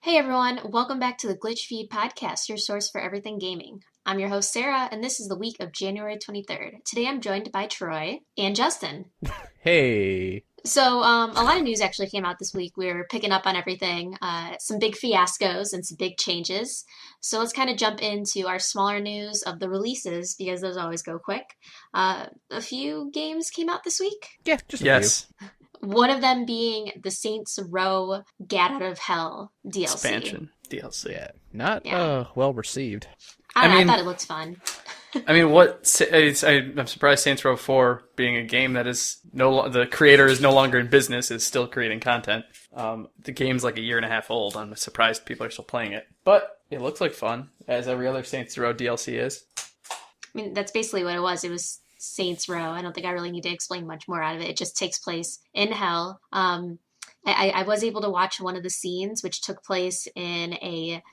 Hey everyone, welcome back to the GlitchFeed Podcast, your source for everything gaming. I'm your host Sarah, and this is the week of January 23rd. Today I'm joined by Troy and Justin. Hey. So, a lot of news actually came out this week. We're picking up on everything, some big fiascos and some big changes. So let's kind of jump into our smaller news of the releases, because those always go quick. A few games came out this week. Yeah, just a few. One of them being the Saints Row Get Out of Hell DLC. Expansion DLC. Yeah, not well received. I thought it looked fun. I mean, I'm surprised Saints Row 4, being a game that is the creator is no longer in business, is still creating content. The game's like a year and a half old. I'm surprised people are still playing it. But it looks like fun, as every other Saints Row DLC is. I mean, that's basically what it was. It was Saints Row. I don't think I really need to explain much more out of it. It just takes place in hell. I was able to watch one of the scenes, which took place in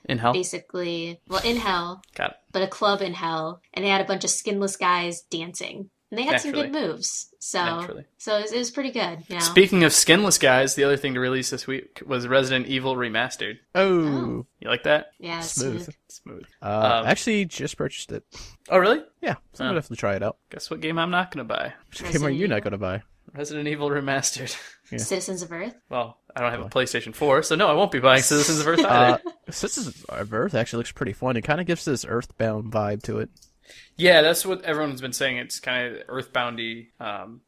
hell? Basically, well, in hell, Got it. But a club in hell, and they had a bunch of skinless guys dancing. And they had some Naturally. good moves, so Naturally. it was pretty good. You know? Speaking of skinless guys, the other thing to release this week was Resident Evil Remastered. Oh. You like that? Yeah, Smooth. Smooth. Actually, just purchased it. Oh, really? Yeah, so I'm gonna have to try it out. Guess what game I'm not going to buy? Which game are you not gonna buy? Resident Evil Remastered. Yeah. Citizens of Earth. Well, I don't have a PlayStation 4, so no, I won't be buying Citizens of Earth either. Citizens of Earth actually looks pretty fun. It kind of gives this Earthbound vibe to it. Yeah, that's what everyone's been saying. It's kind of Earthboundy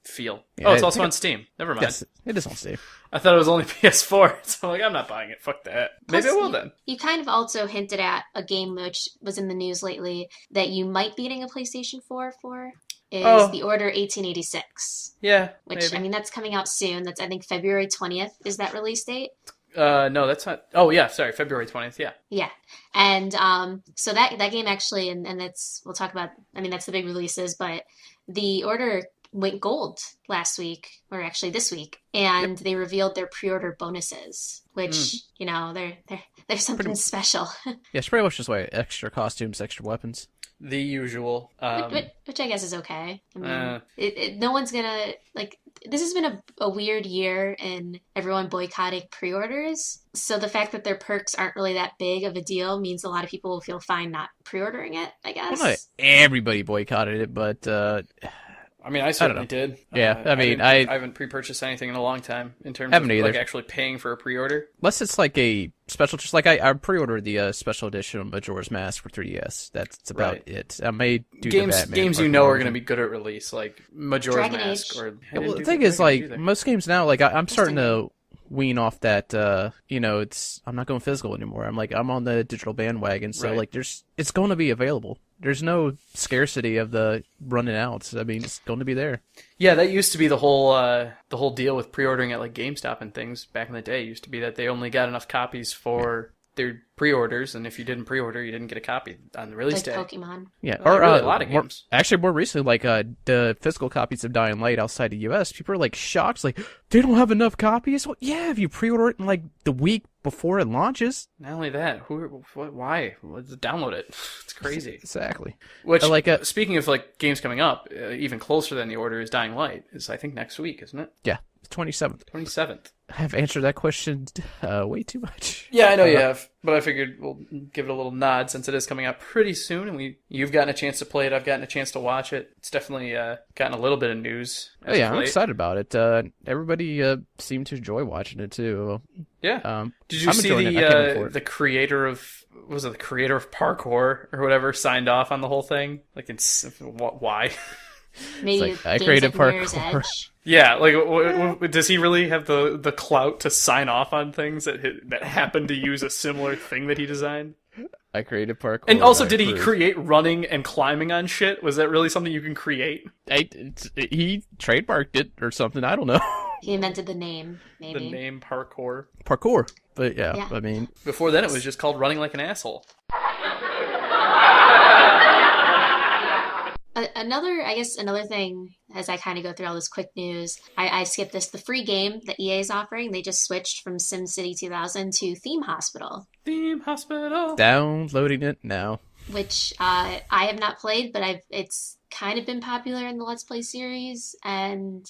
feel. Yeah, it's also on Steam. Never mind. Yes, it is on Steam. I thought it was only PS4, so I'm like, I'm not buying it. Fuck that. Plus, Maybe I will then. You kind of also hinted at a game which was in the news lately that you might be getting a PlayStation 4 for. Is The Order 1886. Yeah, Which, maybe. I mean, that's coming out soon. That's, I think, February 20th is that release date. No, that's not. Oh, yeah, sorry, February 20th, yeah. Yeah. And so that game actually, and that's, we'll talk about, I mean, that's the big releases, but The Order went gold last week, or actually this week, and they revealed their pre-order bonuses, which, you know, they're something special. Yeah, it's pretty much just like extra costumes, extra weapons. The usual. Which I guess is okay. I mean, no one's gonna, like, this has been a weird year in everyone boycotting pre-orders. So the fact that their perks aren't really that big of a deal means a lot of people will feel fine not pre-ordering it, I guess. Well, not everybody boycotted it, but I mean, I certainly did. Yeah, I haven't pre-purchased anything in a long time in terms of like actually paying for a pre-order. Unless it's like a special, just like I pre-ordered the special edition of Majora's Mask for 3DS. That's about it. I may do games you know are going to be good at release, like Majora's Dragon Mask. Age. Well, the thing is, like most games now, like I'm starting to wean off that. I'm not going physical anymore. I'm on the digital bandwagon. So like, it's going to be available. There's no scarcity of the running out. I mean, it's going to be there. Yeah, that used to be the whole deal with pre-ordering at like GameStop and things back in the day. It used to be that they only got enough copies for their pre-orders, and if you didn't pre-order, you didn't get a copy on the release day. Like Pokemon. Yeah, or really a lot of games. More recently, like the physical copies of Dying Light outside the U.S., people are like shocked, like they don't have enough copies. Well, yeah, if you pre-order it in like the week before it launches. Not only that, why? Let's download it. It's crazy. Exactly. Which, speaking of like games coming up, even closer than the order is Dying Light. Is I think next week, isn't it? Yeah, 27th. 27th. I've answered that question way too much. Yeah, I know you have, but I figured we'll give it a little nod since it is coming out pretty soon, and you've gotten a chance to play it. I've gotten a chance to watch it. It's definitely gotten a little bit of news. Oh yeah, I'm excited about it. Everybody seemed to enjoy watching it too. Yeah. Did you see the creator of parkour or whatever signed off on the whole thing? Like, why? Maybe like, I created parkour. Yeah, like, does he really have the clout to sign off on things that happen to use a similar thing that he designed? I created parkour. And also, did he create running and climbing on shit? Was that really something you can create? He trademarked it or something. I don't know. He invented the name, maybe. The name parkour. Parkour. But yeah, I mean... Before then, it was just called running like an asshole. Another thing, as I kind of go through all this quick news, I skipped this. The free game that EA is offering, they just switched from SimCity 2000 to Theme Hospital. Theme Hospital. Downloading it now. which I have not played, but it's kind of been popular in the Let's Play series, and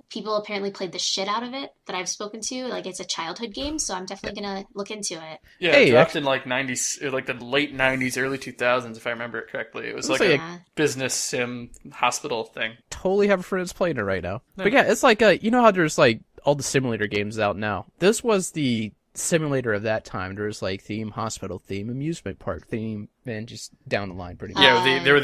people apparently played the shit out of it that I've spoken to. Like, it's a childhood game, so I'm definitely gonna look into it. Yeah, it dropped in like 90s, like the late 90s, early 2000s, if I remember it correctly. It was like a business sim hospital thing. Totally have a friend that's playing it right now. Yeah. But yeah, it's like, you know how there's like all the simulator games out now? This was the simulator of that time. There was like theme hospital, theme amusement park, theme, and just down the line pretty much. Yeah, they were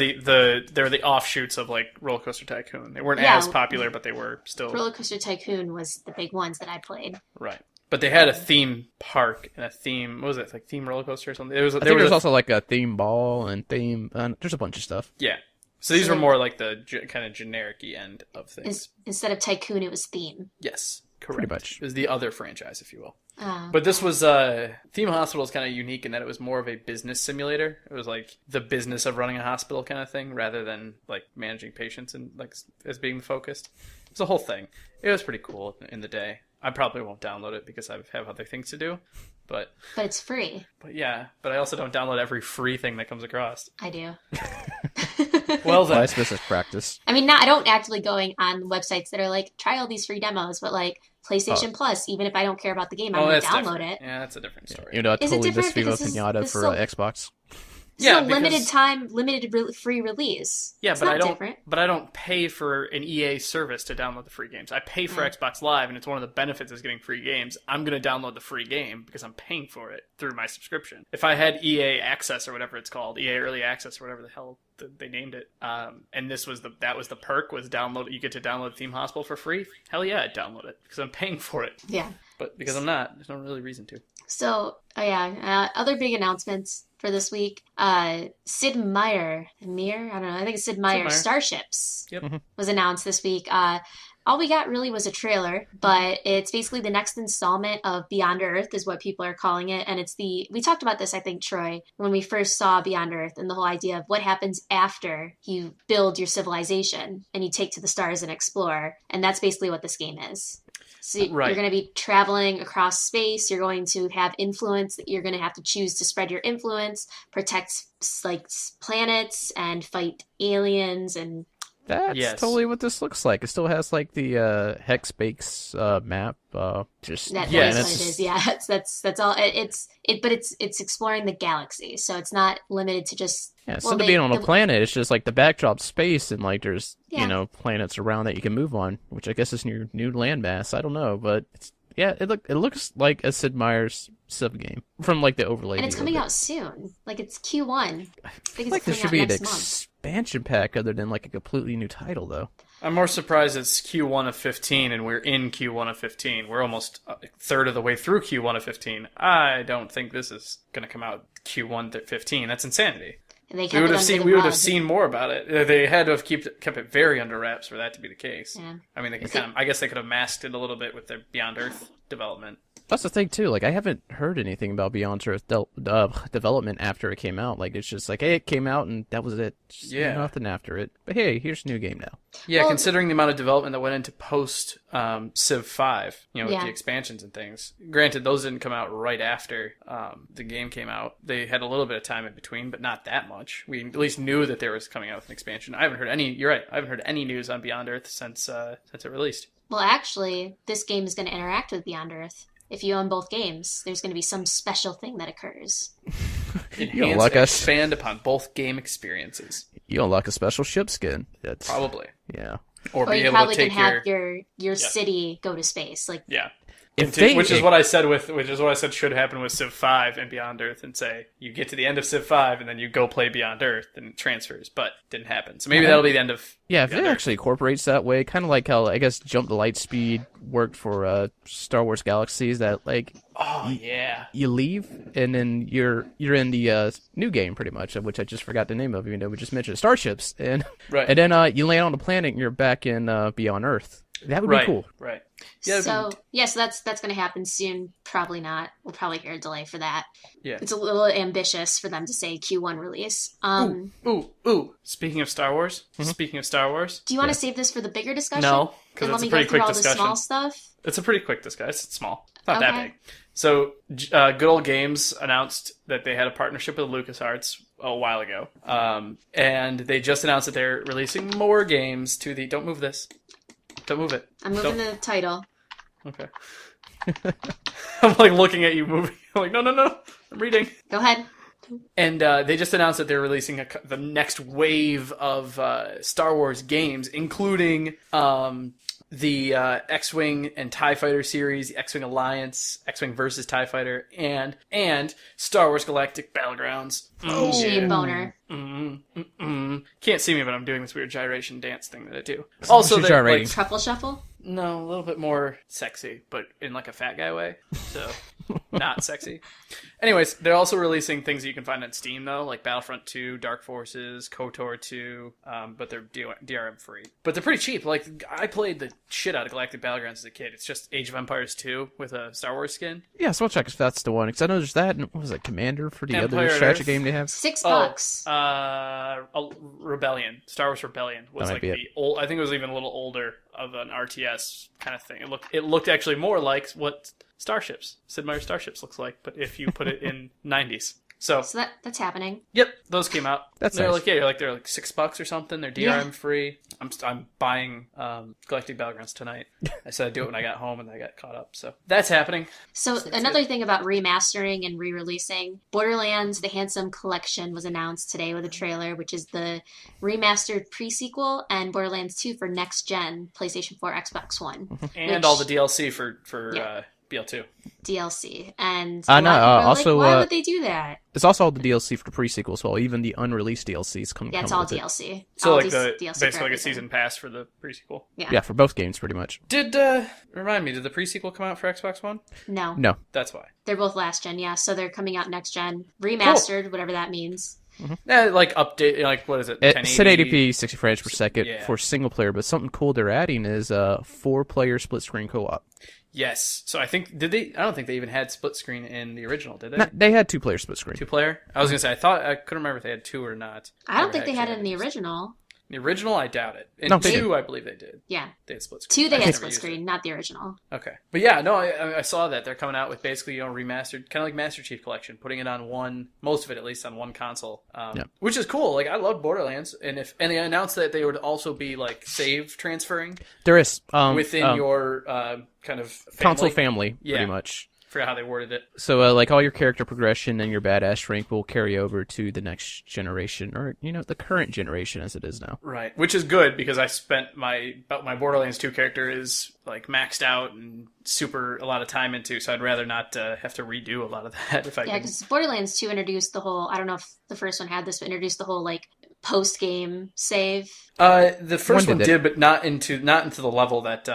the offshoots of like Roller Coaster Tycoon. They weren't as popular, but they were still. Roller Coaster Tycoon was the big ones that I played. Right, but they had a theme park and a theme. What was it, like theme roller coaster or something? I think there's also like a theme ball and theme. There's a bunch of stuff. Yeah. So these were more like the kind of generic-y end of things. Instead of Tycoon, it was theme. Yes, correct. Pretty much. It was the other franchise, if you will. But this was Theme Hospital is kind of unique in that it was more of a business simulator. It was like the business of running a hospital kind of thing, rather than like managing patients and like as being the focus. It's a whole thing. It was pretty cool in the day. I probably won't download it because I have other things to do. But it's free. But I also don't download every free thing that comes across. I do. Well then. Nice business practice. I mean, I don't actively going on websites that are like, try all these free demos, but like PlayStation Plus, even if I don't care about the game, I'm going to download it. Yeah, that's a different story. You know, I totally miss Viva Pinata for Xbox. Yeah, limited free release. Yeah, but I don't pay for an EA service to download the free games. I pay for Xbox Live, and it's one of the benefits is getting free games. I'm going to download the free game because I'm paying for it through my subscription. If I had EA Access or whatever it's called, EA Early Access or whatever the hell they named it, and that was the perk, was download. You get to download Theme Hospital for free. Hell yeah, I'd download it because I'm paying for it. Yeah, but because I'm not, there's no really reason to. So other big announcements for this week. Sid Meier, I don't know, I think it's Sid Meier Starships was announced this week. All we got really was a trailer, but it's basically the next installment of Beyond Earth is what people are calling it. And we talked about this, I think, Troy, when we first saw Beyond Earth, and the whole idea of what happens after you build your civilization and you take to the stars and explore. And that's basically what this game is. So you're going to be traveling across space. You're going to have influence that you're going to have to choose to spread your influence, protect like planets, and fight aliens. And that's totally what this looks like. It still has like the hex base map. That's what it is. Yeah, that's all. But it's exploring the galaxy, so it's not limited to just. Yeah, instead of being on a planet, it's just like the backdrop space, and like there's planets around that you can move on, which I guess is your new landmass. I don't know, but it looks like a Sid Meier's Civ game from like the overlay. And it's coming out soon. Like it's Q1. I think like there should be an expansion pack other than like a completely new title, though. I'm more surprised it's Q1 of 15 and we're in Q1 of 15. We're almost a third of the way through Q1 of 15. I don't think this is going to come out Q1 15. That's insanity. We would have seen more about it. They had to have kept it very under wraps for that to be the case. Yeah. I mean, I guess they could have masked it a little bit with their Beyond Earth development. That's the thing too. Like, I haven't heard anything about Beyond Earth development after it came out. Like, it's just like, hey, it came out and that was it. Just nothing after it. But hey, here's a new game now. Yeah, considering the amount of development that went into post Civ 5, with the expansions and things. Granted, those didn't come out right after the game came out. They had a little bit of time in between, but not that much. We at least knew that there was coming out with an expansion. I haven't heard any. You're right. I haven't heard any news on Beyond Earth since it released. Well, actually, this game is going to interact with Beyond Earth. If you own both games, there's going to be some special thing that occurs. Enhance and expand upon both game experiences. You unlock a special ship skin. Probably. Yeah. Or be able to take your city go to space. Which is what I said should happen with Civ 5 and Beyond Earth, and say you get to the end of Civ 5 and then you go play Beyond Earth and it transfers, but didn't happen. So maybe that'll be the end of if it actually incorporates that way, kind of like how I guess Jump the Light Speed worked for Star Wars Galaxies, that like you leave and then you're in the new game pretty much, which I just forgot the name of, even though we just mentioned Starships, and then you land on the planet and you're back in Beyond Earth. That would be cool. Right. Yeah, so that's going to happen soon. Probably not. We'll probably hear a delay for that. Yeah. It's a little ambitious for them to say Q1 release. Ooh. Speaking of Star Wars. Do you want to save this for the bigger discussion? No, because it's a pretty quick discussion. All the small stuff? It's a pretty quick discussion. It's small. Not that big. So, Good Old Games announced that they had a partnership with LucasArts a while ago. And they just announced that they're releasing more games to the... Don't move this. Don't move it. I'm moving the title. Okay. I'm like looking at you moving. I'm like, no. I'm reading. Go ahead. And they just announced that they're releasing the next wave of Star Wars games, including... the X-Wing and TIE Fighter series, the X-Wing Alliance, X-Wing versus TIE Fighter, and Star Wars Galactic Battlegrounds. Boner. Can't see me, but I'm doing this weird gyration dance thing that I do. Also, gyrating? Truffle shuffle? No, a little bit more sexy, but in like a fat guy way. So, not sexy. Anyways, they're also releasing things that you can find on Steam, though, like Battlefront 2, Dark Forces, KOTOR 2, but they're DRM free. But they're pretty cheap. Like, I played the shit out of Galactic Battlegrounds as a kid. It's just Age of Empires 2 with a Star Wars skin. Yeah, so I'll check if that's the one. Because I know there's that, and what was it, Commander for the Empire other strategy game they have? $6. Rebellion. Star Wars Rebellion was like the old. I think it was even a little older of an RTS kind of thing. It looked actually more like what Sid Meier's Starships looks like, but if you put it in 90s. So that's happening. Yep, those came out. They're nice. like they're like $6 or something. They're DRM free. I'm buying Galactic Battlegrounds tonight. I said I'd do it when I got home, and I got caught up. So that's happening. So another thing about remastering and re-releasing, Borderlands: The Handsome Collection was announced today with a trailer, which is the remastered pre-sequel, and Borderlands 2 for next gen, PlayStation 4, Xbox One, and all the DLC for BL2. DLC. And also why would they do that? It's also all the DLC for the pre-sequel as well. Even the unrelleased DLCs come. Yeah, it's all DLC. So all like DLC basically like a season pass for the pre-sequel. Yeah, for both games pretty much. Did remind me? Did the pre-sequel come out for Xbox One? No. That's why. They're both last gen. Yeah, so they're coming out next gen, remastered, whatever that means. Yeah, like update, like what is it? 1080p, 60 frames per second for single player. But something cool they're adding is 4-player split screen co-op. Yes. So I think I don't think they even had split screen in the original, did they? They had 2-player split screen. 2-player? I was gonna say I couldn't remember if they had 2 or not. I don't think they had it in the original. The original, I doubt it. In No, 2, I believe they did. Yeah. They had split screen. 2, they had split screen, not the original. Okay. But yeah, no, I saw that. They're coming out with basically, remastered, kind of like Master Chief Collection, putting it on most of it at least, on one console. Which is cool. Like, I love Borderlands. And they announced that they would also be, like, save transferring. There is. Within your kind of family. Console family, pretty much. Forgot how they worded it. So, like, all your character progression and your badass rank will carry over to the next generation, or, the current generation as it is now. Right. Which is good, because I spent my Borderlands 2 character is, like, maxed out and a lot of time into, so I'd rather not have to redo a lot of that if I can. Yeah, because Borderlands 2 introduced the whole, I don't know if the first one had this, but introduced the whole, like, post-game save. The first one did, but not into the level that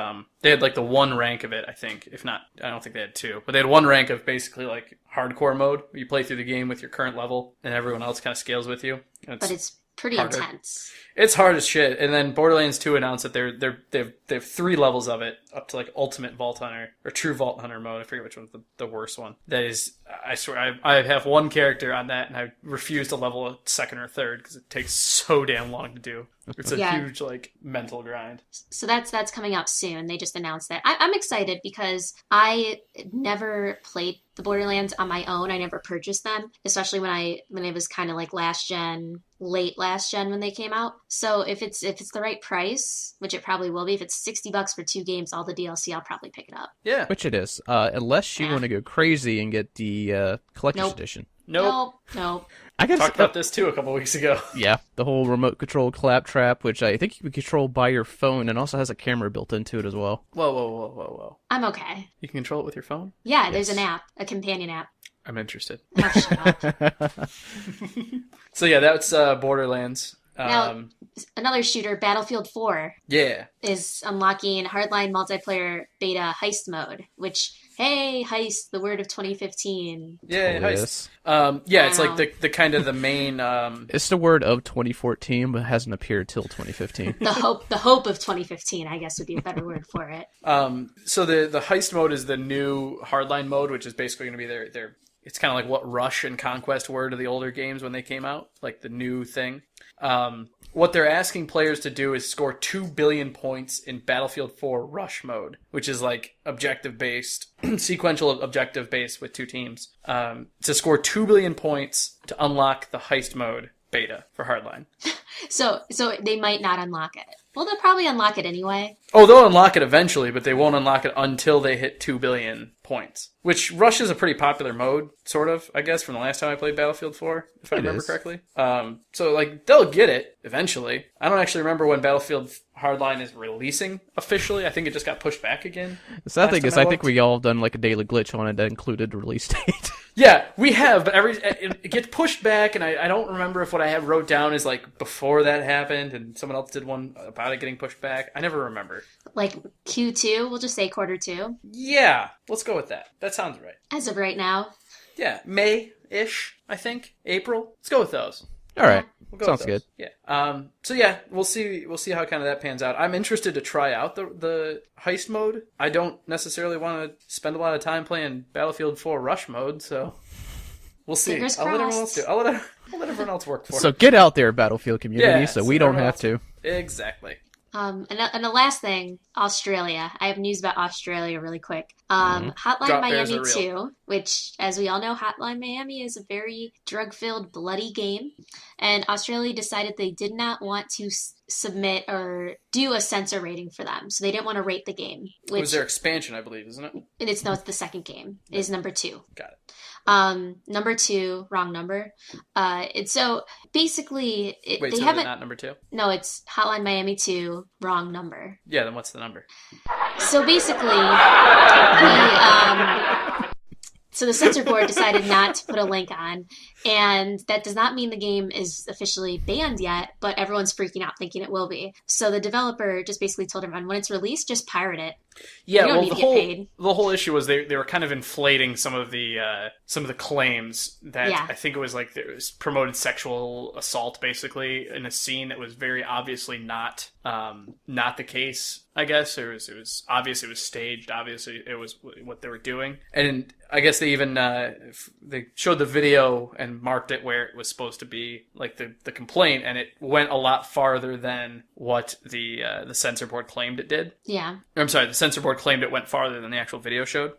they had, like, the one rank of it, I think. If not, I don't think they had 2, but they had one rank of basically like hardcore mode, where you play through the game with your current level, and everyone else kind of scales with you. But it's pretty intense. It's hard as shit. And then Borderlands 2 announced that they have 3 levels of it, up to like Ultimate Vault Hunter or True Vault Hunter mode. I forget which one's the worst one. That is, I swear, I have one character on that, and I refuse to level a second or third because it takes so damn long to do. It's a huge, like, mental grind. So that's coming out soon. They just announced that. I'm excited because I never played the Borderlands on my own. I never purchased them, especially when it was kind of like late last gen when they came out. So if it's the right price, which it probably will be, if it's $60 for 2 games, all the DLC, I'll probably pick it up. Yeah, which it is. Unless you want to go crazy and get the collector's edition. Nope. I guess talked about this too a couple weeks ago. Yeah, the whole remote control claptrap, which I think you can control by your phone, and also has a camera built into it as well. Whoa. I'm okay. You can control it with your phone? Yeah, yes. There's an app, a companion app. I'm interested. Oh, shut up. So yeah, that's Borderlands. Now, another shooter, Battlefield 4, is unlocking hardline multiplayer beta heist mode, which, hey, heist, the word of 2015. Yeah, heist. It's like the kind of the main... It's the word of 2014, but hasn't appeared till 2015. The hope of 2015, I guess, would be a better word for it. So the heist mode is the new hardline mode, which is basically going to be their it's kind of like what Rush and Conquest were to the older games when they came out, like the new thing. What they're asking players to do is score 2 billion points in Battlefield 4 Rush mode, which is like objective-based, sequential objective-based with 2 teams, to score 2 billion points to unlock the heist mode beta for Hardline. So they might not unlock it. Well, they'll probably unlock it anyway. Oh, they'll unlock it eventually, but they won't unlock it until they hit 2 billion points. Which, Rush is a pretty popular mode, sort of, I guess, from the last time I played Battlefield 4, if I remember correctly. So, like, they'll get it eventually. I don't actually remember when Battlefield Hardline is releasing officially. I think it just got pushed back again. The sad thing is, I think we all have done, like, a daily glitch on it that included the release date. Yeah, we have, but it gets pushed back, and I don't remember if what I had wrote down is, like, before that happened, and someone else did one about it getting pushed back. I never remember. Like Q2, we'll just say Q2. Yeah, let's go with that. That sounds right. As of right now. Yeah, May-ish, I think. April. Let's go with those. All right. We'll go Sounds good. Yeah. So yeah, we'll see how kind of that pans out. I'm interested to try out the heist mode. I don't necessarily want to spend a lot of time playing Battlefield 4 Rush mode, so we'll see. Fingers I'll let everyone crossed. else do. I'll let everyone else work for it. So get out there, Battlefield community, so we don't have to. Exactly. And the last thing, Australia. I have news about Australia really quick. Hotline Drop bears Miami are real. 2, which, as we all know, Hotline Miami is a very drug-filled, bloody game. And Australia decided they did not want to submit or do a censor rating for them. So they didn't want to rate the game. It was their expansion, I believe, isn't it? It's the second game. It is number 2. Got it. Number 2, wrong number. And so basically, Wait, they so is haven't. it not number 2? No, it's Hotline Miami 2, wrong number. Yeah, then what's the number? So basically, the censor board decided not to put a link on, and that does not mean the game is officially banned yet, but everyone's freaking out thinking it will be. So the developer just basically told everyone, when it's released, just pirate it. Yeah, you don't well, need to get paid. the whole issue was they were kind of inflating some of the claims that I think it was like there was promoted sexual assault basically in a scene that was very obviously not the case. I guess it was obvious it was staged. Obviously, it was what they were doing, and I guess they even they showed the video and marked it where it was supposed to be, like the complaint, and it went a lot farther than what the censor board claimed it did. Yeah. I'm sorry, the censor board claimed it went farther than the actual video showed.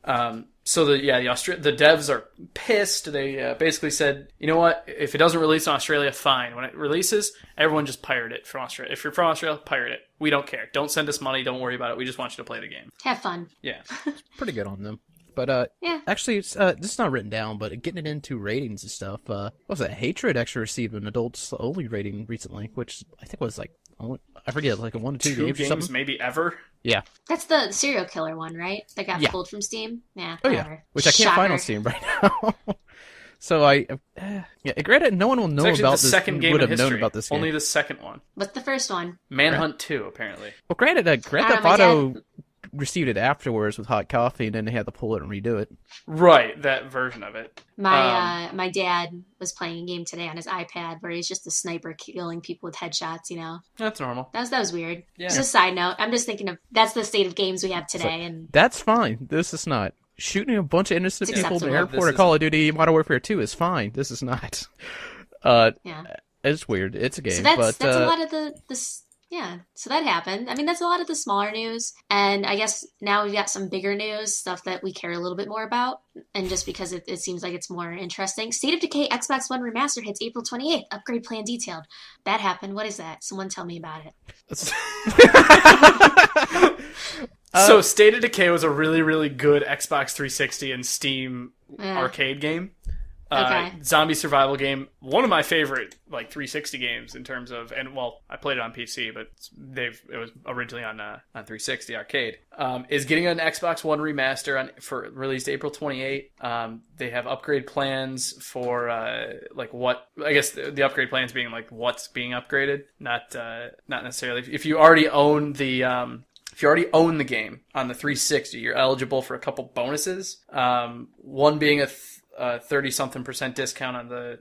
So the devs are pissed. They basically said, you know what? If it doesn't release in Australia, fine. When it releases, everyone just pirate it from Australia. If you're from Australia, pirate it. We don't care. Don't send us money. Don't worry about it. We just want you to play the game. Have fun. Yeah. Pretty good on them. But yeah. Actually, it's this is not written down, but getting it into ratings and stuff. What was that? Hatred actually received an adults only rating recently, which I think was like, I forget, like a 1 to 2 games or something. Maybe ever. Yeah. That's the serial killer one, right? That got pulled from Steam? Yeah. Oh, whatever. yeah. Which I can't find on Steam right now. So granted, no one will know about this. Second game would in have history. known about this game. Only the second one. What's the first one? Manhunt 2, apparently. Well, granted, Grand Theft Auto received it afterwards with hot coffee, and then they had to pull it and redo it. Right, that version of it. My dad was playing a game today on his iPad where he's just a sniper killing people with headshots, you know. That's normal. That was weird. Yeah. Just a side note. I'm just thinking of that's the state of games we have today, and that's fine. This is not. Shooting a bunch of innocent people in the airport of Call of Duty Modern Warfare 2 is fine. This is not. It's weird. It's a game. So that's a lot of the so that happened. I mean, that's a lot of the smaller news. And I guess now we've got some bigger news, stuff that we care a little bit more about. And just because it seems like it's more interesting. State of Decay Xbox One Remaster hits April 28th. Upgrade plan detailed. That happened. What is that? Someone tell me about it. So State of Decay was a really, really good Xbox 360 and Steam arcade game. Okay. Zombie survival game. One of my favorite 360 games in terms of, and well, I played it on PC, but it was originally on 360 arcade. Is getting an Xbox One remaster for released April 28. They have upgrade plans for what I guess the upgrade plans being what's being upgraded, not necessarily if you already own the. If you already own the game on the 360, you're eligible for a couple bonuses. One being a 30-something% discount on the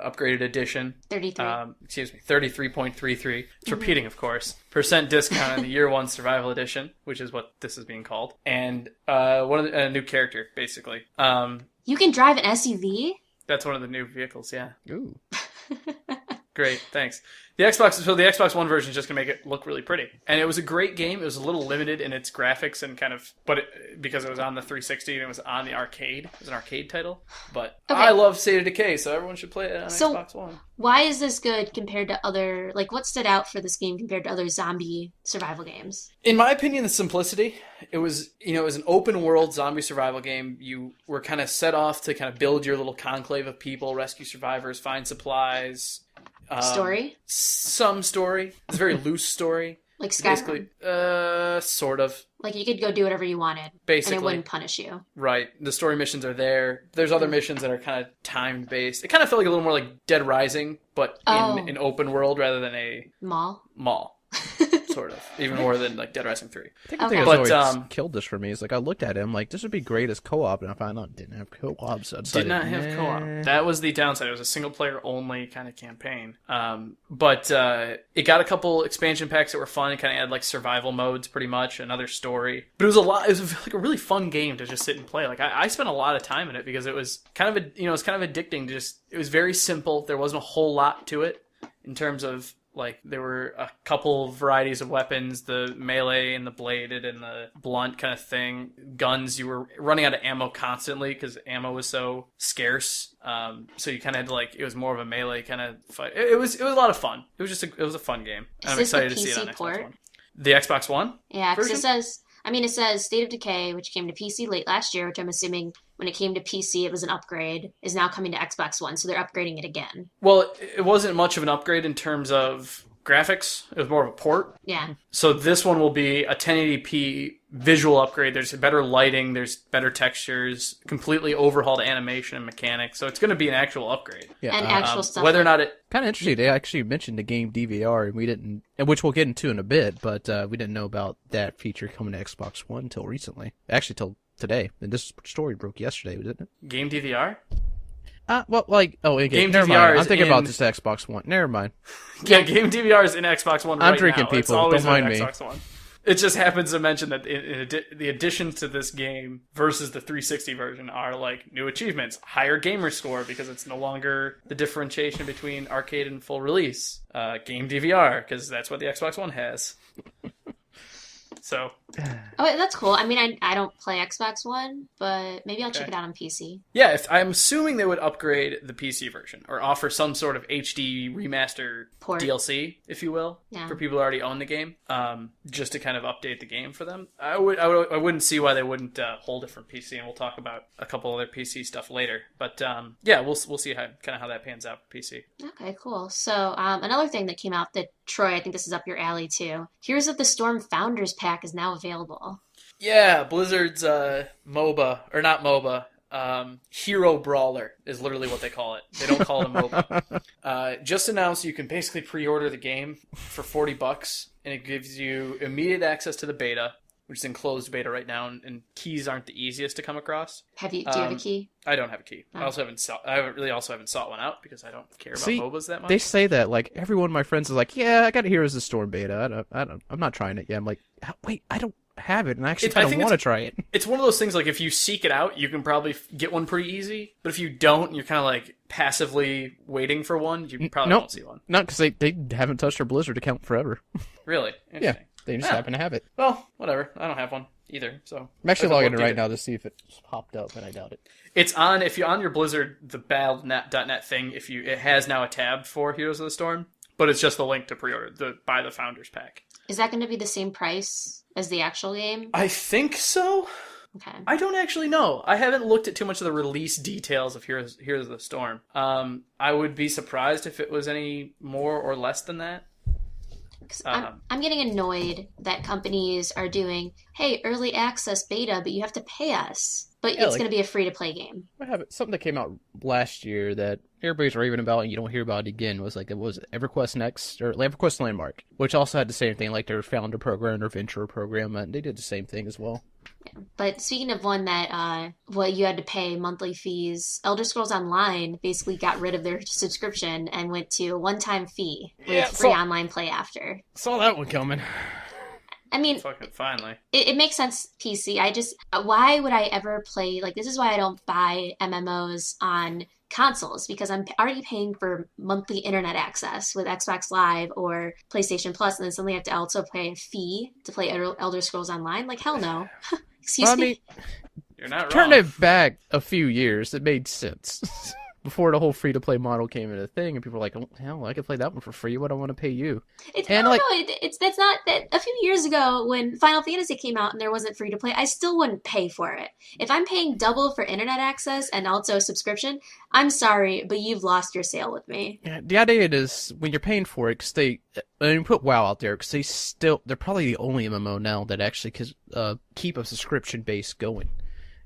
upgraded edition. 33.33. It's repeating, of course. % discount on the Year 1 Survival Edition, which is what this is being called. And a new character, basically. You can drive an SUV? That's one of the new vehicles, yeah. Ooh. Great, thanks. The Xbox One version is just gonna make it look really pretty, and it was a great game. It was a little limited in its graphics and because it was on the 360 and it was on the arcade. It was an arcade title, but okay. I love State of Decay, so everyone should play it on Xbox One. Why is this good compared to other? Like, what stood out for this game compared to other zombie survival games? In my opinion, the simplicity. It was an open world zombie survival game. You were kind of set off to kind of build your little conclave of people, rescue survivors, find supplies. Story? Some story. It's a very loose story. Like Skyrim? Basically, sort of. Like you could go do whatever you wanted. Basically. And it wouldn't punish you. Right. The story missions are there. There's other missions that are kind of time-based. It kind of felt like a little more like Dead Rising, but in an open world rather than a... Mall. Sort of. Even more than like Dead Rising 3. I think the thing that's always killed this for me is like I looked at it, I'm like, this would be great as co-op, and I found out it didn't have co-op. So did not have co-op. That was the downside. It was a single player only kind of campaign. But it got a couple expansion packs that were fun. It kind of had like survival modes pretty much, another story. But it was like a really fun game to just sit and play. Like I spent a lot of time in it because it was kind of it was kind of addicting to it was very simple. There wasn't a whole lot to it in terms of like there were a couple varieties of weapons, the melee and the bladed and the blunt kind of thing. Guns, you were running out of ammo constantly because ammo was so scarce. So you kind of had to it was more of a melee kind of fight. It was a lot of fun. It was a fun game. I'm excited to see it on Xbox One. The Xbox One? Yeah, because it says State of Decay, which came to PC late last year, which I'm assuming when it came to PC, it was an upgrade, is now coming to Xbox One, so they're upgrading it again. Well, it wasn't much of an upgrade in terms of graphics. It was more of a port. Yeah. So this one will be a 1080p visual upgrade. There's better lighting. There's better textures. Completely overhauled animation and mechanics. So it's going to be an actual upgrade. Yeah. And actual stuff. Whether or not it... Kind of interesting. They actually mentioned the game DVR, and we didn't... Which we'll get into in a bit, but we didn't know about that feature coming to Xbox One until recently. Actually, till today. And this story broke yesterday, didn't it? Game DVR? Game DVR mind. I'm thinking about this Xbox One. Never mind. Yeah, Game DVR is in Xbox One right now. I'm drinking, people. It's always Don't mind in me. Xbox One. It just happens to mention that the additions to this game versus the 360 version are like new achievements, higher gamer score because it's no longer the differentiation between arcade and full release. Game DVR because that's what the Xbox One has. So. Oh, that's cool. I mean, I don't play Xbox One, but maybe I'll check it out on PC. Yeah, I'm assuming they would upgrade the PC version or offer some sort of HD remaster DLC, if you will, for people who already own the game, just to kind of update the game for them. I wouldn't see why they wouldn't hold it from PC, and we'll talk about a couple other PC stuff later. But we'll see how that pans out for PC. Okay, cool. So another thing that came out that Troy, I think this is up your alley too. Heroes of the Storm Founders Pack is now available. Yeah, Blizzard's MOBA, or not MOBA, Hero Brawler is literally what they call it. They don't call it a MOBA. Just announced you can basically pre-order the game for $40, and it gives you immediate access to the beta, which is in closed beta right now, and keys aren't the easiest to come across. Do you have a key? I don't have a key. Oh. I haven't sought one out because I don't care about MOBAs that much. They say that every one of my friends is like, yeah, I got Heroes of the Storm beta. I'm not trying it yet. I'm like, wait, I don't have it, and I don't want to try it. It's one of those things if you seek it out, you can probably get one pretty easy. But if you don't, you're kind of passively waiting for one. You probably won't see one. Not because they haven't touched their Blizzard account forever. Really? Yeah. They just happen to have it. Well, whatever. I don't have one either, so... I'm actually logging in right now to see if it's popped up, but I doubt it. It's on... If you're on your Blizzard, the battle.net thing, it has now a tab for Heroes of the Storm, but it's just the link to pre-order, buy the Founders Pack. Is that going to be the same price as the actual game? I think so. Okay. I don't actually know. I haven't looked at too much of the release details of Heroes of the Storm. I would be surprised if it was any more or less than that. I'm getting annoyed that companies are doing, hey, early access beta, but you have to pay us. But it's going to be a free-to-play game. I have something that came out last year that everybody's raving about and you don't hear about it again was EverQuest Next, or EverQuest Landmark, which also had the same thing, their founder program or venture program, and they did the same thing as well. Yeah. But speaking of one that you had to pay monthly fees, Elder Scrolls Online basically got rid of their subscription and went to a one-time fee with free online play after. Saw that one coming. I mean, Fucking finally. it makes sense PC. Why would I ever play, like, this is why I don't buy MMOs on consoles, because I'm already paying for monthly internet access with Xbox Live or PlayStation Plus, and then suddenly I have to also pay a fee to play Elder Scrolls Online. Like, hell no. Excuse me. You're not wrong. Turn it back a few years, it made sense. Before the whole free-to-play model came into the thing, and people were like, oh, hell, I could play that one for free. What do I want to pay you? That's not that. A few years ago, when Final Fantasy came out and there wasn't free-to-play, I still wouldn't pay for it. If I'm paying double for internet access and also subscription, I'm sorry, but you've lost your sale with me. Yeah, the idea is, when you're paying for it, because and put WoW out there, because they're probably the only MMO now that actually keep a subscription base going.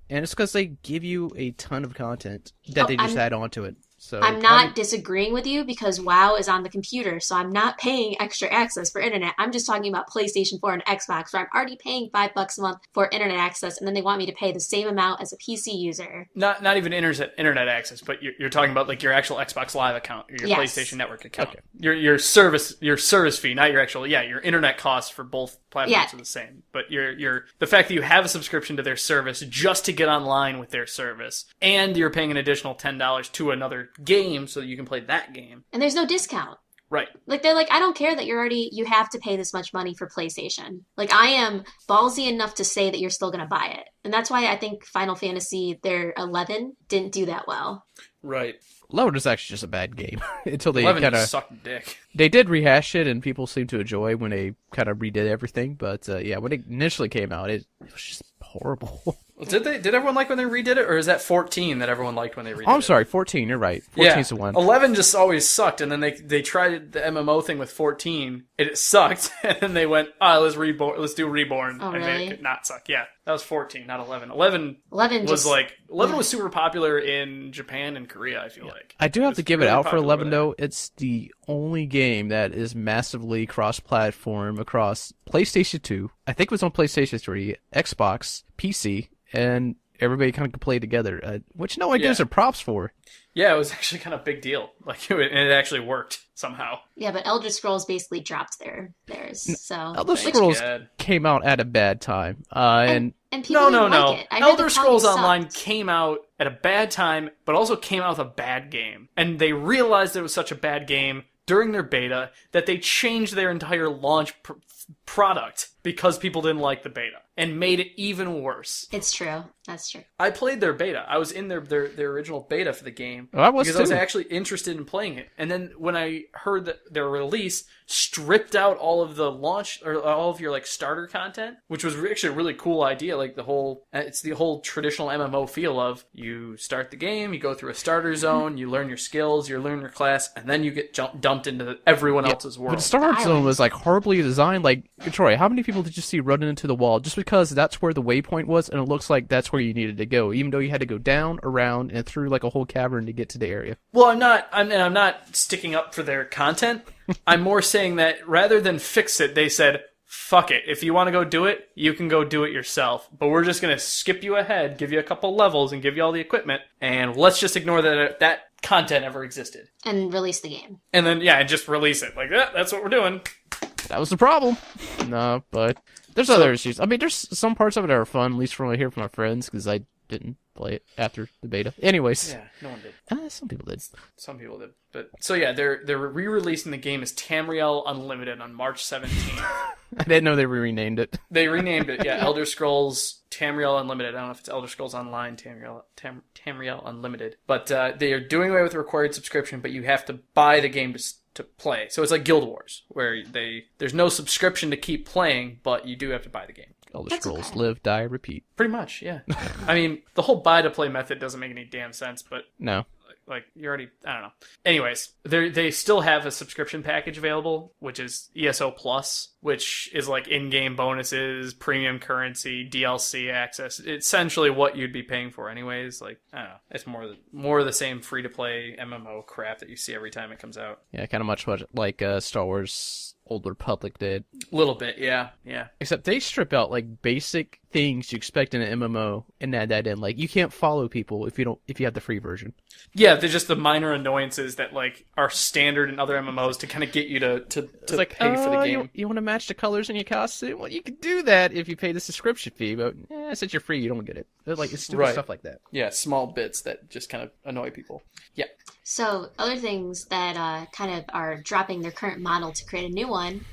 And it's because they give you a ton of content that they just add onto it. So I'm not disagreeing with you because WoW is on the computer, so I'm not paying extra access for internet. I'm just talking about PlayStation 4 and Xbox, where I'm already paying $5 a month for internet access, and then they want me to pay the same amount as a PC user. Not even internet access, but you're talking about like your actual Xbox Live account, or your PlayStation Network account. Okay. Your service fee, not your actual your internet costs for both platforms are the same. But the fact that you have a subscription to their service just to get online with their service, and you're paying an additional $10 to another game so that you can play that game. And there's no discount. Right. Like, they're like, I don't care that you have to pay this much money for PlayStation. Like, I am ballsy enough to say that you're still going to buy it. And that's why I think Final Fantasy, their 11, didn't do that well. Right. 11 was actually just a bad game until they 11 sucked dick. They did rehash it, and people seemed to enjoy when they kind of redid everything. But when it initially came out, it was just horrible. Did everyone like when they redid it, or is that 14 that everyone liked when they redid it? I'm sorry, 14. You're right. 14's the one. 11 just always sucked, and then they tried the MMO thing with 14, and it sucked, and then they went, let's do Reborn, and really? Make it not suck. Yeah, that was 14, not 11. 11 was super popular in Japan and Korea, I feel like. I do have to give it out for 11, though. It's the only game that is massively cross-platform across PlayStation 2, I think it was on PlayStation 3, Xbox, PC, and everybody kind of could play together, which no one gives her props for. Yeah, it was actually kind of a big deal. Like, and it actually worked somehow. Yeah, but Elder Scrolls basically dropped theirs. So Elder Scrolls came out at a bad time, and people didn't like it. Elder Scrolls Online came out at a bad time, but also came out with a bad game, and they realized it was such a bad game during their beta that they changed their entire launch product because people didn't like the beta and made it even worse. It's true. That's true. I played their beta. I was in their original beta for the game I was actually interested in playing it. And then when I heard that their release stripped out all of the launch or all of your like starter content, which was actually a really cool idea. Like it's the whole traditional MMO feel of you start the game, you go through a starter zone, you learn your skills, you learn your class, and then you get dumped into everyone else's world. But the starter zone was like horribly designed. Like, Troy, how many people did you see running into the wall just because that's where the waypoint was, and it looks like that's where you needed to go, even though you had to go down, around, and through like a whole cavern to get to the area? Well, I'm not sticking up for their content. I'm more saying that rather than fix it, they said, fuck it. If you want to go do it, you can go do it yourself. But we're just going to skip you ahead, give you a couple levels, and give you all the equipment, and let's just ignore that content ever existed. And release the game. And then, and just release it. Like, that's what we're doing. That was the problem. No, but there's other issues. I mean, there's some parts of it that are fun, at least from what I hear from my friends, because I didn't play it after the beta. Anyways. Yeah, no one did. Some people did. Some people did. But so yeah, they're re-releasing the game as Tamriel Unlimited on March 17th. I didn't know they renamed it. They renamed it, yeah. Elder Scrolls Tamriel Unlimited. I don't know if it's Elder Scrolls Online Tamriel Unlimited. But they are doing away with the required subscription, but you have to buy the game to play. So it's like Guild Wars, where there's no subscription to keep playing, but you do have to buy the game. Elder Scrolls, live, die, repeat. Pretty much, yeah. I mean, the whole buy-to-play method doesn't make any damn sense, but... No. Like, you already... I don't know. Anyways, they still have a subscription package available, which is ESO Plus, which is like in-game bonuses, premium currency, DLC access. It's essentially what you'd be paying for anyways. Like, I don't know. It's more of the same free-to-play MMO crap that you see every time it comes out. Yeah, kind of much like Star Wars Old Republic did. A little bit, yeah. Except they strip out like basic things you expect in an MMO and add that in. Like, you can't follow people if you have the free version. Yeah, they're just the minor annoyances that like are standard in other MMOs to kind of get you to like, pay for the game. You want to match the colors in your costume? Well, you can do that if you pay the subscription fee, but since you're free, you don't get it. Like, it's stupid stuff like that. Yeah, small bits that just kind of annoy people. Yeah. So other things that kind of are dropping their current model to create a new one.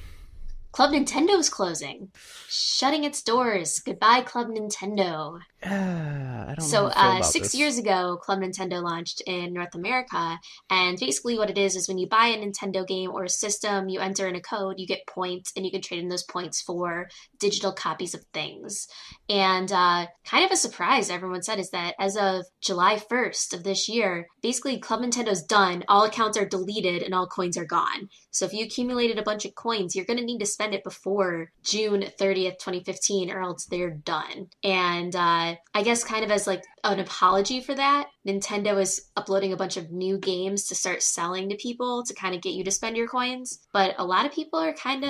Club Nintendo's closing, shutting its doors. Goodbye, Club Nintendo. I don't know So how I feel about 6 this. years ago, Club Nintendo launched in North America, and basically what it is when you buy a Nintendo game or a system, you enter in a code, you get points, and you can trade in those points for digital copies of things. And kind of a surprise, everyone said, is that as of July 1st of this year, basically Club Nintendo's done, all accounts are deleted, and all coins are gone. So if you accumulated a bunch of coins, you're going to need to spend it before June 30th, 2015, or else they're done. And I guess kind of as like an apology for that, Nintendo is uploading a bunch of new games to start selling to people to kind of get you to spend your coins. But a lot of people are kind of,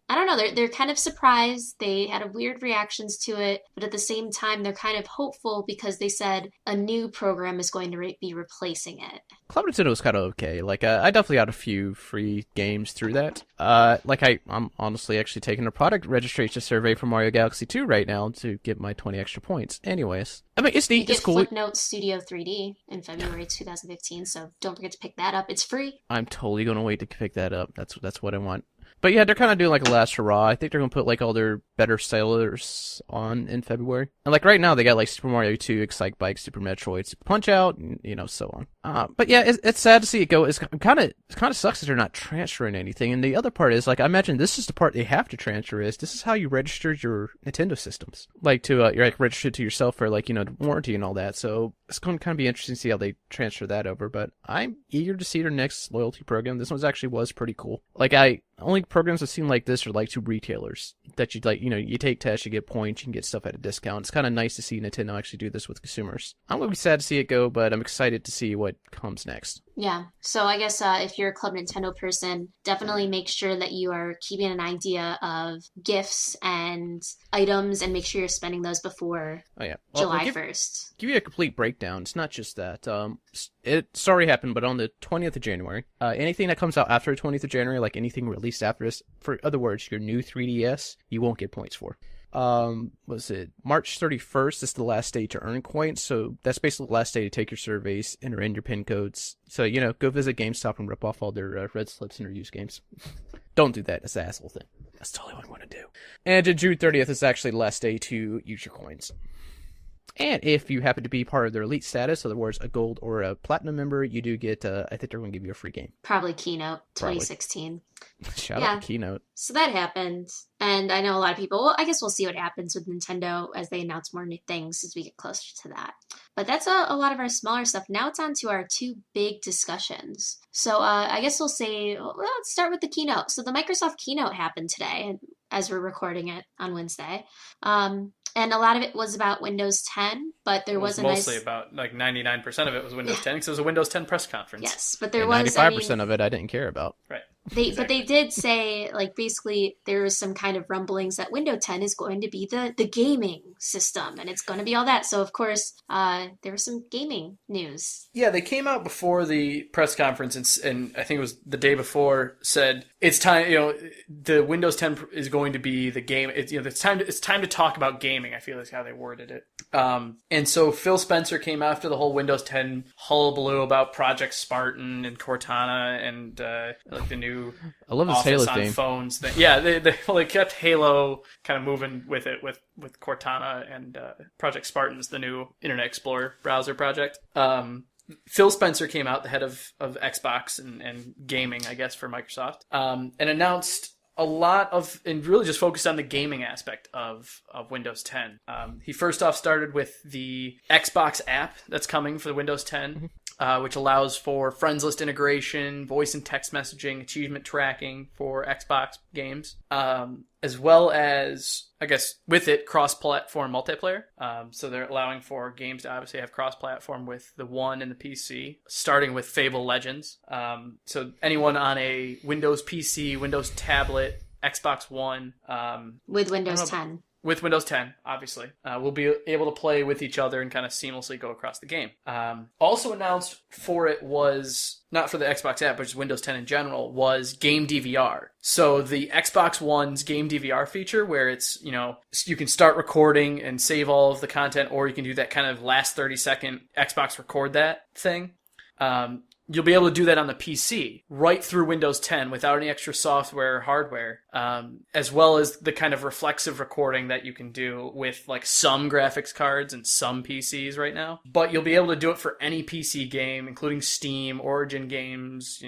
I don't know, they're kind of surprised. They had a weird reactions to it, but at the same time, they're kind of hopeful because they said a new program is going to be replacing it. Club Nintendo was kind of okay. Like, I definitely got a few free games through that. I'm honestly actually taking a product registration survey for Mario Galaxy 2 right now to get my 20 extra points. Anyways, I mean, it's neat, it's cool. Flipnote Studio 3D in February 2015, so don't forget to pick that up. It's free. I'm totally gonna wait to pick that up. That's what I want. But yeah, they're kind of doing like a last hurrah. I think they're gonna put like all their better sellers on in February. And like right now, they got like Super Mario 2, Excite Bike, Super Metroid, Super Punch Out, and so on. But yeah, it's sad to see it go. It kind of sucks that they're not transferring anything. And the other part is, like, I imagine this is the part they have to transfer. This is how you register your Nintendo systems, like to you're like registered to yourself for like the warranty and all that. So it's going to kind of be interesting to see how they transfer that over. But I'm eager to see their next loyalty program. This one actually was pretty cool. Like, only programs that seem like this are like to retailers that you like, you take tests, you get points, you can get stuff at a discount. It's kind of nice to see Nintendo actually do this with consumers. I'm going to be sad to see it go, but I'm excited to see what comes next. Yeah. So I guess if you're a Club Nintendo person, definitely make sure that you are keeping an idea of gifts and items and make sure you're spending those before July 1st. Give you a complete breakdown. It's not just that. It's already happened, but on the 20th of January, anything that comes out after the 20th of January, like anything released after this, for other words, your new 3DS, you won't get points for. Was it March 31st is the last day to earn coins, so that's basically the last day to take your surveys, enter in your pin codes. So, go visit GameStop and rip off all their red slips and their used games. Don't do that. It's an asshole thing. That's totally what I want to do. And June 30th is actually the last day to use your coins. And if you happen to be part of their elite status, in other words, a gold or a platinum member, you do get, I think they're going to give you a free game. Probably Keynote 2016. Shout out Keynote. So that happened. And I know a lot of people, well, I guess we'll see what happens with Nintendo as they announce more new things as we get closer to that. But that's a lot of our smaller stuff. Now it's on to our two big discussions. So I guess let's start with the Keynote. So the Microsoft Keynote happened today, as we're recording it on Wednesday. And a lot of it was about Windows 10, but there was mostly about like 99% of it was Windows 10 because it was a Windows 10 press conference. Yes, but there was 95% of it I didn't care about. Right. But they did say, like, basically there was some kind of rumblings that Windows 10 is going to be the gaming system and it's going to be all that. So of course there was some gaming news. Yeah, they came out before the press conference and I think it was the day before said it's time. The Windows 10 is going to be the game. It's time to talk about gaming. I feel that's how they worded it. And so Phil Spencer came after the whole Windows 10 hullabaloo about Project Spartan and Cortana and like the new I love this Office Halo on thing. Phones thing. Yeah, they kept Halo kind of moving with it with Cortana and Project Spartan's the new Internet Explorer browser project. Phil Spencer came out, the head of Xbox and gaming, I guess, for Microsoft, and announced a lot of, and really just focused on the gaming aspect of Windows 10. He first off started with the Xbox app that's coming for the Windows 10. Which allows for friends list integration, voice and text messaging, achievement tracking for Xbox games, as well as, I guess, with it, cross-platform multiplayer. So they're allowing for games to obviously have cross-platform with the One and the PC, starting with Fable Legends. So anyone on a Windows PC, Windows tablet, Xbox One. With Windows 10. with Windows 10, obviously, will be able to play with each other and kind of seamlessly go across the game. Also announced for it was, not for the Xbox app, but just Windows 10 in general, was Game DVR. So the Xbox One's Game DVR feature, where it's, you can start recording and save all of the content, or you can do that kind of last 30-second Xbox record that thing. You'll be able to do that on the PC right through Windows 10 without any extra software or hardware, as well as the kind of reflexive recording that you can do with like some graphics cards and some PCs right now. But you'll be able to do it for any PC game, including Steam, Origin games,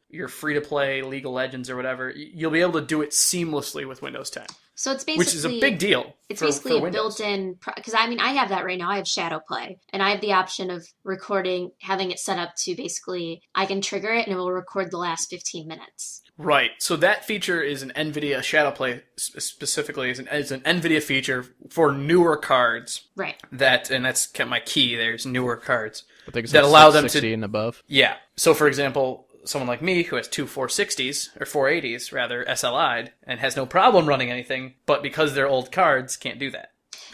your free-to-play League of Legends or whatever. You'll be able to do it seamlessly with Windows 10. So it's basically, which is a big deal. It's basically a built-in, because I have that right now. I have Shadow Play, and I have the option of recording, having it set up to basically, I can trigger it and it will record the last 15 minutes. Right. So that feature is an NVIDIA Shadow Play specifically is an NVIDIA feature for newer cards. Right. And that's my key. There's newer cards I think it's that like allow them to 660 and above. Yeah. So for example, someone like me who has two 460s, or 480s rather, SLI'd, and has no problem running anything, but because they're old cards, can't do that.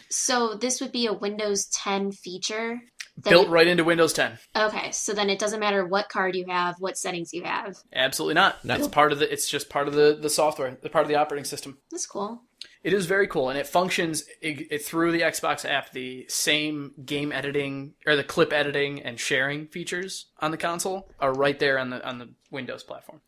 So this would be a Windows 10 feature? Built right into Windows 10. Okay, so then it doesn't matter what card you have, what settings you have. Absolutely not. That's part of it's just part of the software, part of the operating system. That's cool. It is very cool, and it functions through the Xbox app. The same game editing, or the clip editing and sharing features on the console are right there on the Windows platform.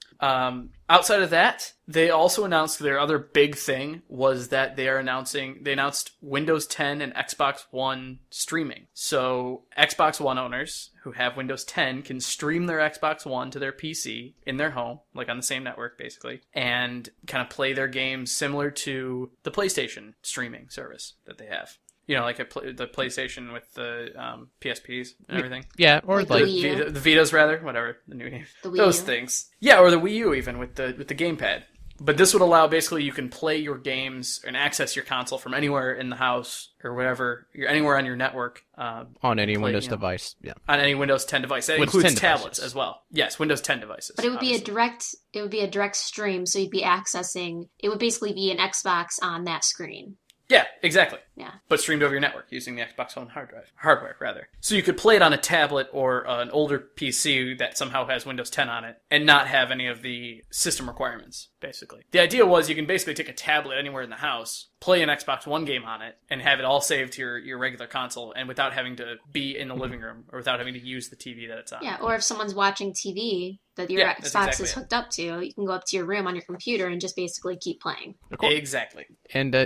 Outside of that, they also announced their other big thing was that they announced Windows 10 and Xbox One streaming. So Xbox One owners who have Windows 10 can stream their Xbox One to their PC in their home, like on the same network basically, and kind of play their games similar to the PlayStation streaming service that they have. Like the PlayStation with the PSPs and everything. Yeah, or like the Vitas, rather, whatever the new name. Those U. things. Yeah, or the Wii U even with the gamepad. But this would allow basically you can play your games and access your console from anywhere in the house or whatever, anywhere on your network. On any Windows device, yeah. On any Windows 10 device. That includes tablets as well. Yes, Windows 10 devices. But it would be a direct stream, so you'd be accessing, it would basically be an Xbox on that screen. Yeah, exactly. Yeah. But streamed over your network using the Xbox One hardware, rather. So you could play it on a tablet or an older PC that somehow has Windows 10 on it and not have any of the system requirements, basically. The idea was you can basically take a tablet anywhere in the house, play an Xbox One game on it, and have it all saved to your regular console, and without having to be in the living room or without having to use the TV that it's on. Yeah, or if someone's watching TV that your Xbox is hooked up to, you can go up to your room on your computer and just basically keep playing. Exactly. And I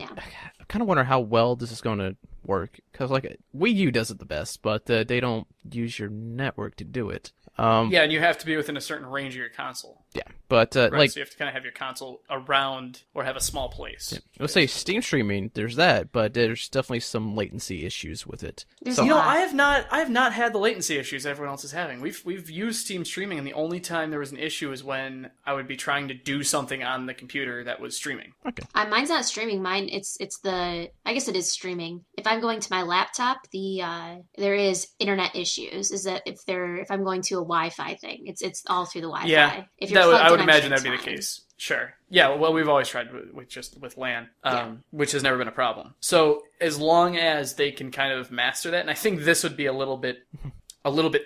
kind of wonder how well this is going to work, because like Wii U does it the best, but they don't use your network to do it. Yeah, and you have to be within a certain range of your console. Yeah, but so you have to kind of have your console around or have a small place. Yeah. Let's say Steam streaming, there's that, but there's definitely some latency issues with it. I have not had the latency issues everyone else is having. We've used Steam streaming, and the only time there was an issue is when I would be trying to do something on the computer that was streaming. Okay. Mine's not streaming. Mine I guess it is streaming. If I'm going to my laptop, there is internet issues. Is that if I'm going to a Wi-Fi thing, it's all through the Wi-Fi. Yeah, if you're I would imagine that'd be fine. the case. Sure. Yeah. Well, we've always tried with LAN, which has never been a problem. So as long as they can kind of master that, and I think this would be a little bit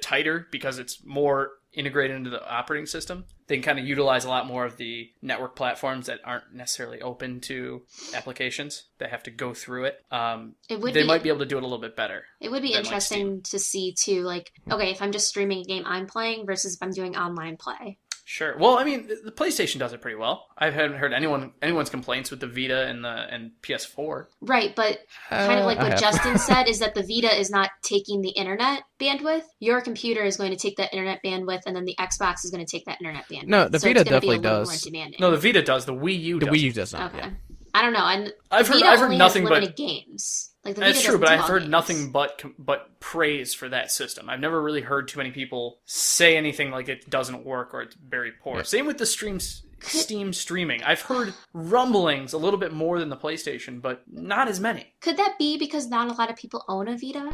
tighter because it's more integrated into the operating system. They can kind of utilize a lot more of the network platforms that aren't necessarily open to applications that have to go through it. They might be able to do it a little bit better. It would be interesting to see too, like, okay, if I'm just streaming a game I'm playing versus if I'm doing online play. Sure. Well, I mean, the PlayStation does it pretty well. I haven't heard anyone's complaints with the Vita and PS4. Right, but kind of like what Justin said is that the Vita is not taking the internet bandwidth. Your computer is going to take that internet bandwidth, and then the Xbox is going to take that internet bandwidth. No, the Vita definitely does. No, the Vita does. The Wii U does. The Wii U does not. Okay. Yeah. I don't know. And I've heard nothing but limited games. Like the Vita that's true, but I've heard games. nothing but praise for that system. I've never really heard too many people say anything like it doesn't work or it's very poor. Yeah. Same with the Steam streaming. I've heard rumblings a little bit more than the PlayStation, but not as many. Could that be because not a lot of people own a Vita?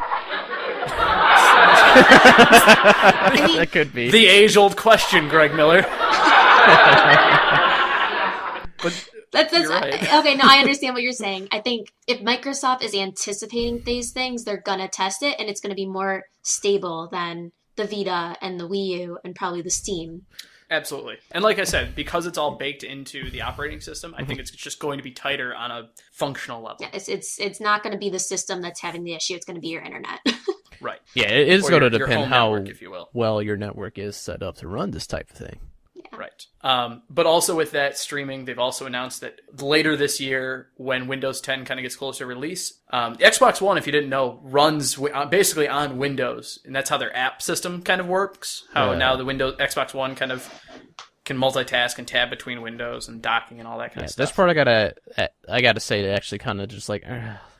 That could be. The age-old question, Greg Miller. That's right. okay. No, I understand what you're saying. I think if Microsoft is anticipating these things, they're gonna test it, and it's gonna be more stable than the Vita and the Wii U and probably the Steam. Absolutely. And like I said, because it's all baked into the operating system, I think it's just going to be tighter on a functional level. Yeah, it's not going to be the system that's having the issue. It's going to be your internet. Right. Yeah, it is going to depend how network, if you will. well your network is set up to run this type of thing. Yeah. Right. But also with that streaming, they've also announced that later this year, when Windows 10 kind of gets closer to release, the Xbox One, if you didn't know, runs basically on Windows, and that's how their app system kind of works. How now the Xbox One kind of can multitask and tab between windows and docking and all that kind of stuff. This part I gotta say, it actually kind of just like.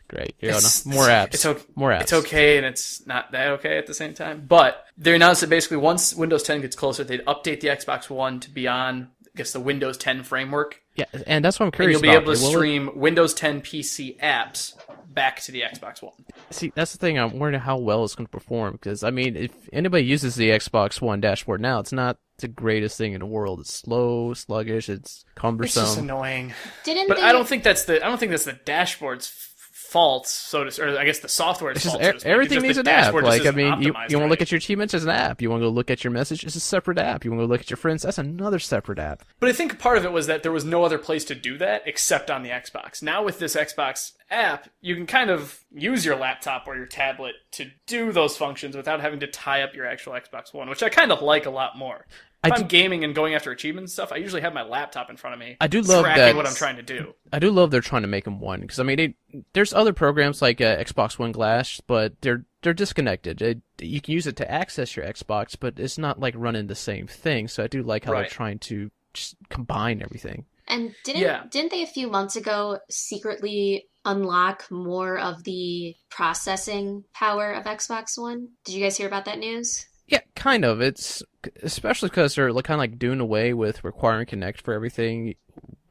Great. More apps. More apps. It's okay, and it's not that okay at the same time. But they announced that basically once Windows 10 gets closer, they'd update the Xbox One to be on, I guess, the Windows 10 framework. Yeah, and that's what I'm curious about. And you'll be able to Will stream Windows 10 PC apps back to the Xbox One. See, that's the thing. I'm wondering how well it's going to perform. Because, I mean, if anybody uses the Xbox One dashboard now, it's not the greatest thing in the world. It's slow, sluggish, it's cumbersome. It's just annoying. But I don't think that's the dashboard's fault, or I guess the software's fault. Everything needs an app. Like, I mean, you want to look right. at your achievements as an app. You want to go look at your message, it's a separate app. You want to look at your friends, that's another separate app. But I think part of it was that there was no other place to do that except on the Xbox. Now with this Xbox app, you can kind of use your laptop or your tablet to do those functions without having to tie up your actual Xbox One, which I kind of like a lot more. If I'm gaming and going after achievements and stuff, I usually have my laptop in front of me. I do love tracking what I'm trying to do. I do love they're trying to make them one, because I mean, there's other programs like Xbox One Glass, but they're disconnected. You can use it to access your Xbox, but it's not like running the same thing. So I do like how they're trying to just combine everything. And didn't they a few months ago secretly unlock more of the processing power of Xbox One? Did you guys hear about that news? Yeah, kind of. It's especially because they're kind of like doing away with requiring Kinect for everything.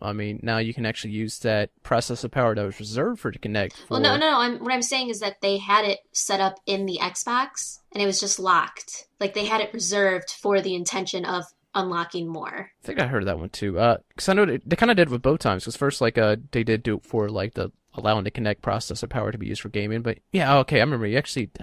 I mean, now you can actually use that processor power that was reserved for the Kinect. Well, no. What I'm saying is that they had it set up in the Xbox, and it was just locked. Like, they had it reserved for the intention of unlocking more. I think I heard that one too. Because I know they kind of did with both times. Because first, they did do it for like the allowing the Kinect processor power to be used for gaming. But yeah, okay, I remember I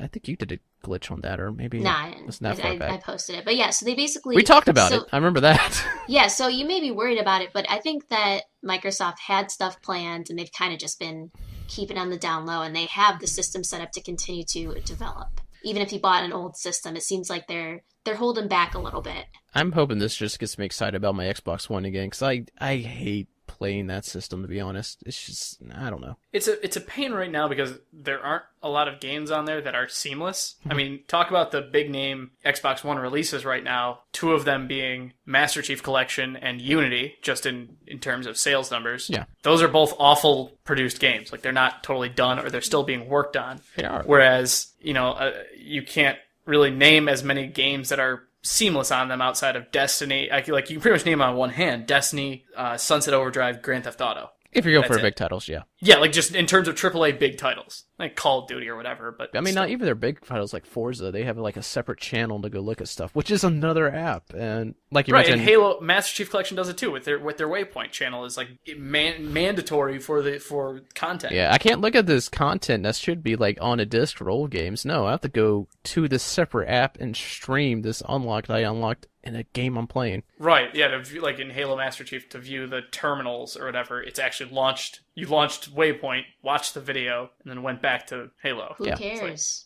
think you did a glitch on that, or maybe it's not far back. I posted it, but yeah. So they basically we talked about it. I remember that. Yeah, so you may be worried about it, but I think that Microsoft had stuff planned, and they've kind of just been keeping on the down low, and they have the system set up to continue to develop. Even if you bought an old system, it seems like they're holding back a little bit. I'm hoping this just gets me excited about my Xbox One again, because I hate playing that system, to be honest. It's just, I don't know. It's a pain right now because there aren't a lot of games on there that are seamless. I mean, talk about the big name Xbox One releases right now, two of them being Master Chief Collection and Unity, just in terms of sales numbers. Yeah. Those are both awful produced games. Like, they're not totally done, or they're still being worked on. They are. Whereas, you can't really name as many games that are seamless on them outside of Destiny. You can pretty much name on one hand: Destiny, Sunset Overdrive, Grand Theft Auto. If you go for big titles, yeah. Yeah, like just in terms of AAA big titles, like Call of Duty or whatever. But I mean, not even their big titles like Forza. They have like a separate channel to go look at stuff, which is another app. And like you mentioned, and Halo Master Chief Collection does it too with their Waypoint channel is like mandatory for content. Yeah, I can't look at this content that should be like on a disc for old games. No, I have to go to this separate app and stream this unlocked I unlocked in a game I'm playing. Right, yeah, to view, like in Halo Master Chief, to view the terminals or whatever, it's actually launched. You launched Waypoint, watched the video, and then went back to Halo. Who cares?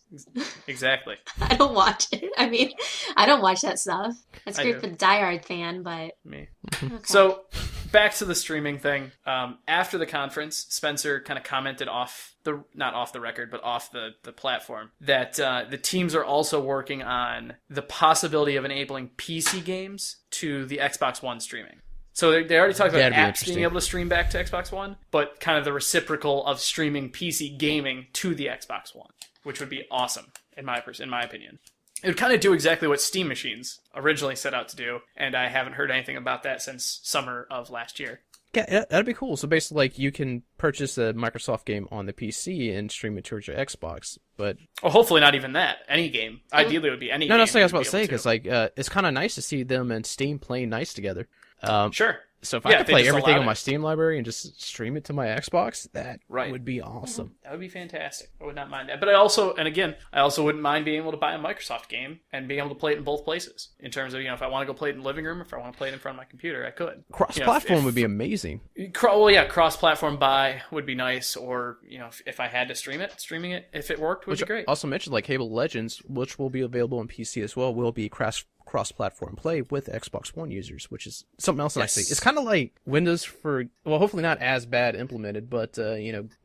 Exactly. I don't watch it. I mean, I don't watch that stuff. That's great for the diehard fan, but... Me. Okay. So, back to the streaming thing. After the conference, Spencer kind of commented not off the record, but off the platform, that the teams are also working on the possibility of enabling PC games to the Xbox One streaming. So they already talked about apps being able to stream back to Xbox One, but kind of the reciprocal of streaming PC gaming to the Xbox One, which would be awesome, in my opinion. It would kind of do exactly what Steam machines originally set out to do, and I haven't heard anything about that since summer of last year. Yeah, that'd be cool. So basically, like, you can purchase a Microsoft game on the PC and stream it towards your Xbox, but... Well, hopefully not even that. Any game. Ideally, it would be any game. No, that's what I was about to say, because, like, it's kind of nice to see them and Steam playing nice together. Sure. So if I could play everything on my Steam library and just stream it to my Xbox, that would be awesome. That would be fantastic. I would not mind that. But I also wouldn't mind being able to buy a Microsoft game and being able to play it in both places. In terms of, if I want to go play it in the living room, if I want to play it in front of my computer, I could. Cross-platform would be amazing. Cross-platform buy would be nice. Or, if I had to streaming it, if it worked, would be great. Also mentioned, like Halo Legends, which will be available on PC as well, will be cross-platform play with Xbox One users, which is something else that I see. It's kind of like Windows for, hopefully not as bad implemented, but,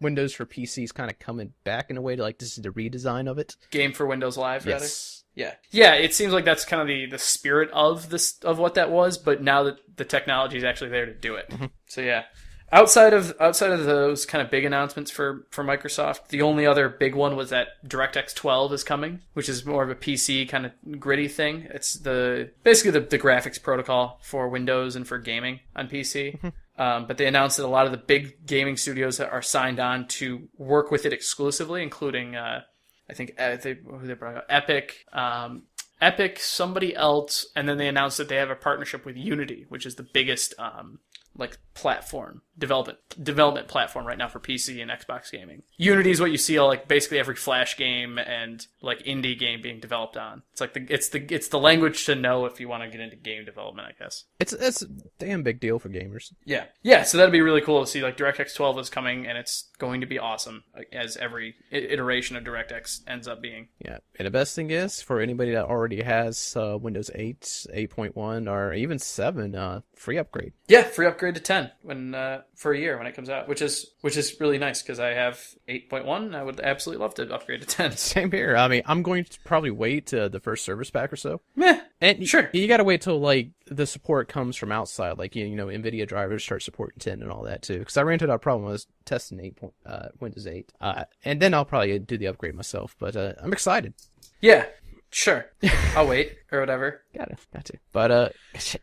Windows for PCs kind of coming back in a way to, like, this is the redesign of it. Game for Windows Live, rather? Yes. Yeah, it seems like that's kind of the spirit of what that was, but now that the technology is actually there to do it. Mm-hmm. So, yeah. Outside of those kind of big announcements for Microsoft, the only other big one was that DirectX 12 is coming, which is more of a PC kind of gritty thing. It's basically the graphics protocol for Windows and for gaming on PC. But they announced that a lot of the big gaming studios are signed on to work with it exclusively, including I think who they brought up, Epic, somebody else, and then they announced that they have a partnership with Unity, which is the biggest platform development platform right now for PC and Xbox gaming. Unity is what you see basically every Flash game and indie game being developed on. It's it's the language to know if you want to get into game development, I guess. It's a damn big deal for gamers. Yeah. So that'd be really cool to see. DirectX 12 is coming, and it's going to be awesome, as every iteration of DirectX ends up being. Yeah, and the best thing is for anybody that already has Windows 8, 8.1, or even 7, free upgrade. Yeah, free upgrade to 10 for a year when it comes out, which is really nice because I have 8.1. I would absolutely love to upgrade to 10. Same here. I mean, I'm going to probably wait the first service pack or so. Meh. And sure, you got to wait till the support comes from outside, NVIDIA drivers start supporting 10 and all that too. Because I ran into that problem when I was testing Windows 8, and then I'll probably do the upgrade myself. But I'm excited. Yeah. Sure. I'll wait, or whatever. Got to. But,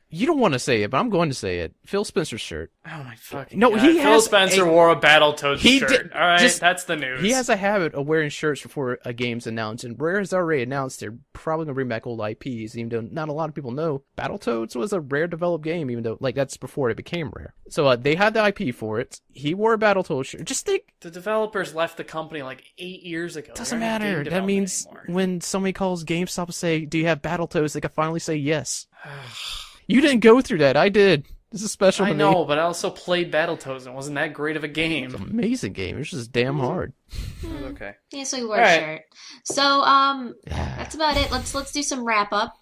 you don't want to say it, but I'm going to say it. Phil Spencer's shirt. Oh my fucking God. Phil Spencer wore a Battletoads shirt. All right, that's the news. He has a habit of wearing shirts before a game's announced, and Rare has already announced they're probably going to bring back old IPs, even though not a lot of people know. Battletoads was a Rare developed game, even though, that's before it became Rare. So, they had the IP for it. He wore a Battletoads shirt. Just think. The developers left the company 8 years ago. Doesn't matter. That means when somebody calls GameStop and say, do you have Battletoads, they can finally say yes. You didn't go through that. I did. This is special to me. I know, but I also played Battletoads, and it wasn't that great of a game. It's an amazing game. It's just damn hard. Okay. Yeah, so we wore a shirt. So, that's about it. Let's do some wrap up.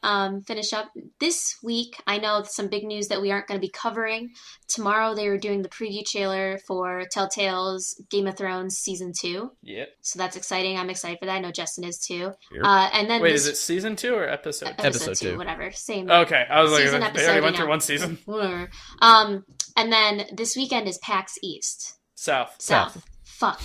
Finish up this week. I know some big news that we aren't going to be covering. Tomorrow they were doing the preview trailer for Telltale's Game of Thrones Season 2. Yep. So that's exciting. I'm excited for that. I know Justin is too. Yep. And then is it Season 2 or Episode 2? Episode 2, whatever. Same. Okay, I was season, they already went through one season. Whatever. And then this weekend is PAX East. South. Fuck.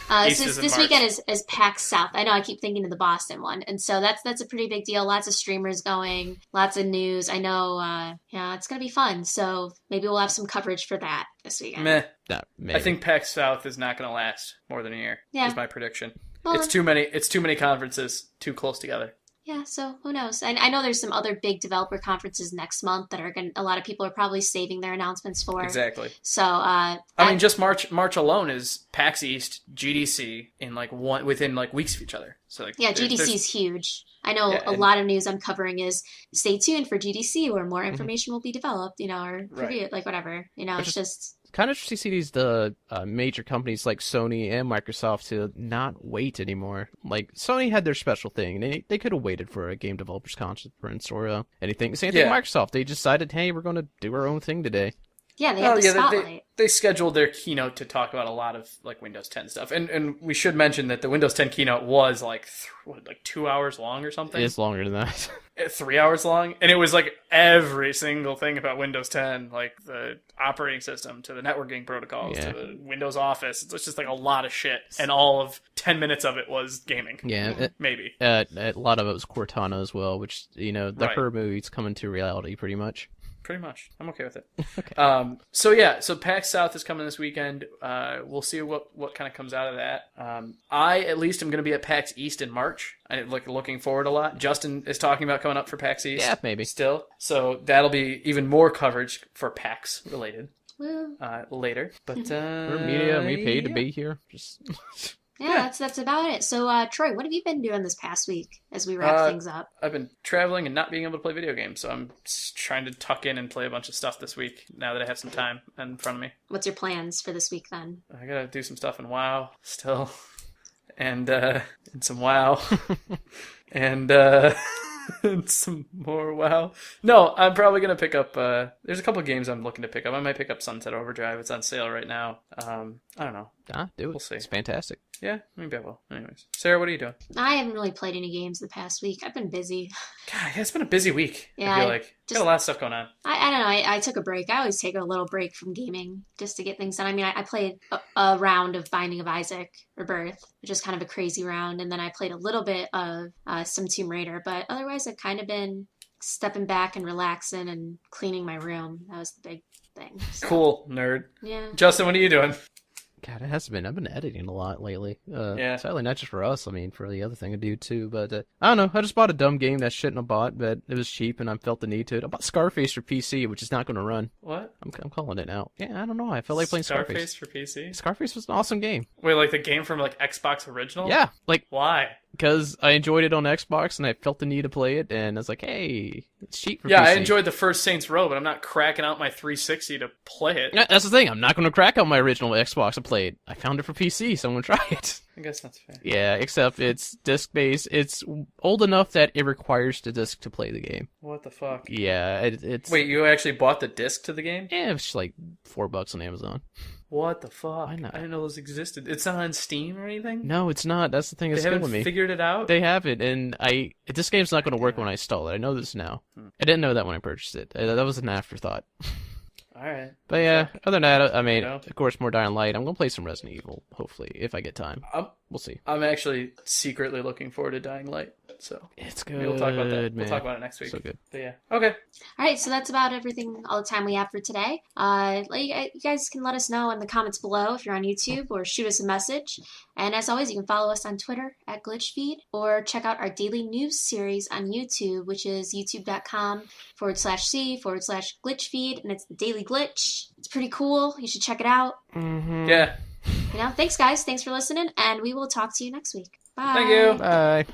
So this weekend is PAX South. I know I keep thinking of the Boston one. And so that's a pretty big deal. Lots of streamers going, lots of news. I know, it's going to be fun. So maybe we'll have some coverage for that this weekend. Meh. No, I think PAX South is not going to last more than a year. Yeah. Is my prediction. Well, it's too many conferences too close together. Yeah, so who knows? I know there's some other big developer conferences next month that a lot of people are probably saving their announcements for. Exactly. So, I mean, just March alone is PAX East, GDC within weeks of each other. So yeah, GDC is huge. I know a lot of news I'm covering is stay tuned for GDC where more information will be developed, or preview, whatever. It's just kind of interesting to see the major companies like Sony and Microsoft to not wait anymore. Sony had their special thing. They could have waited for a game developers conference or anything. Same thing with Microsoft. They decided, hey, we're going to do our own thing today. Yeah, they have the spotlight. They scheduled their keynote to talk about a lot of Windows 10 stuff, and we should mention that the Windows 10 keynote was 2 hours long or something. It's longer than that. 3 hours long, and it was every single thing about Windows 10, the operating system to the networking protocols to the Windows Office. It's just a lot of shit, and all of 10 minutes of it was gaming. Yeah, maybe. A lot of it was Cortana as well, which the Her movie's coming to reality pretty much. pretty much. I'm okay with it. Okay. So PAX South is coming this weekend. We'll see what kind of comes out of that. I at least am going to be at PAX East in March. I'm looking forward a lot. Justin is talking about coming up for PAX East. Yeah, maybe. Still. So that'll be even more coverage for PAX related later. But we're media and we paid to be here. Just... Yeah, that's about it. So, Troy, what have you been doing this past week as we wrap things up? I've been traveling and not being able to play video games, so I'm trying to tuck in and play a bunch of stuff this week now that I have some time in front of me. What's your plans for this week then? I gotta do some stuff in WoW still, and some WoW, and and some more WoW. No, I'm probably gonna pick up. There's a couple games I'm looking to pick up. I might pick up Sunset Overdrive. It's on sale right now. I don't know. Do it. We'll see. It's fantastic. Yeah, maybe I will. Anyways, Sarah, what are you doing? I haven't really played any games the past week. I've been busy. God, yeah, it's been a busy week. Yeah, I feel like got a lot of stuff going on. I don't know. I took a break. I always take a little break from gaming just to get things done. I mean, I played a round of Binding of Isaac Rebirth, which is kind of a crazy round, and then I played a little bit of some Tomb Raider. But otherwise, I've kind of been stepping back and relaxing and cleaning my room. That was the big thing. So. Cool, nerd. Yeah. Justin, what are you doing? God, it has been. I've been editing a lot lately. Yeah. Sadly, not just for us. I mean, for the other thing I do too. But I don't know. I just bought a dumb game that I shouldn't have bought, but it was cheap and I felt the need to. I bought Scarface for PC, which is not going to run. What? I'm calling it out. Yeah, I don't know. I felt like playing Scarface. Scarface for PC? Scarface was an awesome game. Wait, like the game from like Xbox original? Yeah, like why? Because I enjoyed it on Xbox and I felt the need to play it, and I was like, hey, it's cheap for Yeah, PC. I enjoyed the first Saints Row, but I'm not cracking out my 360 to play it. Yeah, that's the thing. I'm not going to crack out my original Xbox and play it. I found it for PC, so I'm going to try it. I guess that's fair. Yeah, except it's disc-based. It's old enough that it requires the disc to play the game. What the fuck? Yeah, it's... Wait, you actually bought the disc to the game? Yeah, it's like $4 on Amazon. What the fuck? Why not? I didn't know those existed. It's not on Steam or anything? No, it's not. That's the thing that's They killing haven't me. figured it out? They haven't, and this game's not going to work when I install it. I know this now. I didn't know that when I purchased it. That was an afterthought. Alright. But yeah, other than that, I mean, You know? of course, more Dying Light. I'm going to play some Resident Evil, hopefully, if I get time. We'll see. I'm actually secretly looking forward to Dying Light, so It's good, maybe we'll talk about that. man. We'll talk about it next week. So good. But yeah. Okay. All right, so that's about everything, all the time we have for today. You guys can let us know in the comments below if you're on YouTube, or shoot us a message. And as always, you can follow us on Twitter at GlitchFeed, or check out our daily news series on YouTube, which is youtube.com/c/glitchfeed, and it's the Daily Glitch. It's pretty cool. You should check it out. Mm-hmm. Yeah. Thanks guys. Thanks for listening, and we will talk to you next week. Bye. Thank you. Bye.